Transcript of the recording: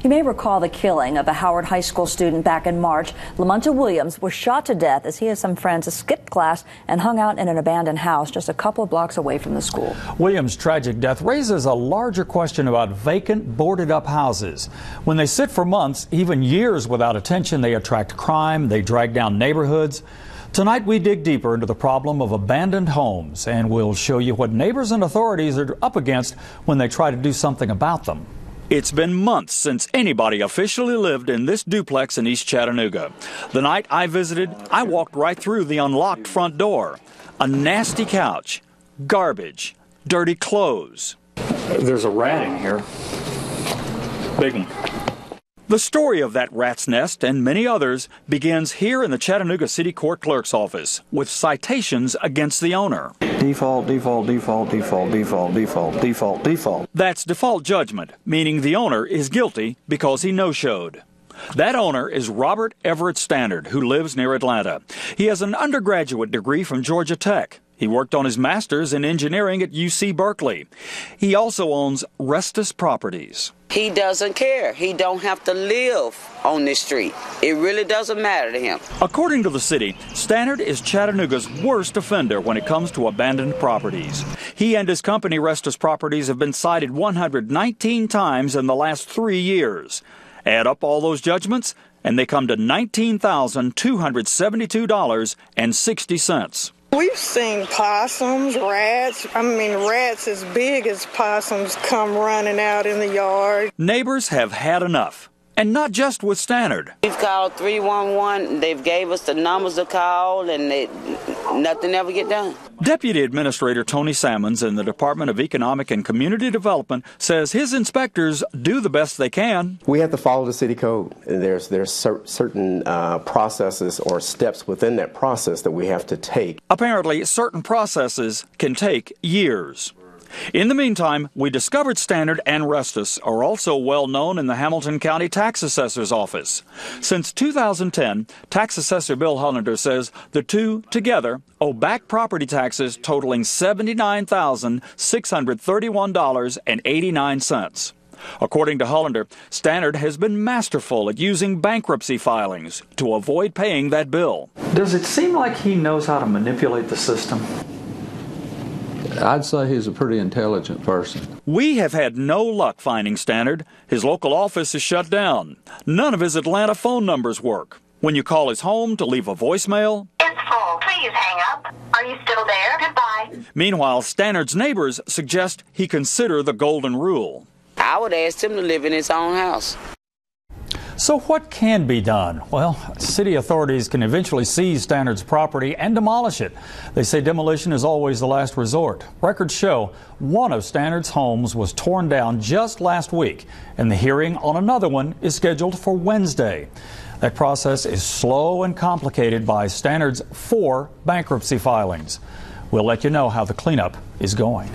You may recall the killing of a Howard High School student back in March. Lamonta Williams was shot to death as he and some friends skipped class and hung out in an abandoned house just a couple of blocks away from the school. Williams' tragic death raises a larger question about vacant, boarded-up houses. When they sit for months, even years without attention, they attract crime, they drag down neighborhoods. Tonight we dig deeper into the problem of abandoned homes, and we'll show you what neighbors and authorities are up against when they try to do something about them. It's been months since anybody officially lived in this duplex in East Chattanooga. The night I visited, I walked right through the unlocked front door. A nasty couch, garbage, dirty clothes. There's a rat in here. Big one. The story of that rat's nest and many others begins here in the Chattanooga City Court Clerk's office with citations against the owner. Default, default, default, default, default, default, default, default. That's default judgment, meaning the owner is guilty because he no-showed. That owner is Robert Everett Stannard, who lives near Atlanta. He has an undergraduate degree from Georgia Tech. He worked on his master's in engineering at UC Berkeley. He also owns Restus Properties. He doesn't care. He don't have to live on this street. It really doesn't matter to him. According to the city, Stannard is Chattanooga's worst offender when it comes to abandoned properties. He and his company, Restus Properties, have been cited 119 times in the last 3 years. Add up all those judgments, and they come to $19,272.60. We've seen possums, rats. Rats as big as possums come running out in the yard. Neighbors have had enough, and not just with Stannard. We've called 311. They've gave us the numbers to call, and nothing ever get done. Deputy Administrator Tony Salmons in the Department of Economic and Community Development says his inspectors do the best they can. We have to follow the city code. There's certain processes or steps within that process that we have to take. Apparently, certain processes can take years. In the meantime, we discovered Stannard and Restus are also well known in the Hamilton County Tax Assessor's Office. Since 2010, Tax Assessor Bill Hollander says the two together owe back property taxes totaling $79,631.89. According to Hollander, Stannard has been masterful at using bankruptcy filings to avoid paying that bill. Does it seem like he knows how to manipulate the system? I'd say he's a pretty intelligent person. We have had no luck finding Stannard. His local office is shut down. None of his Atlanta phone numbers work. When you call his home to leave a voicemail, "It's full. Please hang up. Are you still there? Goodbye." Meanwhile, Stannard's neighbors suggest he consider the golden rule. I would ask him to live in his own house. So what can be done? Well, city authorities can eventually seize Stannard's property and demolish it. They say demolition is always the last resort. Records show one of Stannard's homes was torn down just last week, and the hearing on another one is scheduled for Wednesday. That process is slow and complicated by Stannard's 4 bankruptcy filings. We'll let you know how the cleanup is going.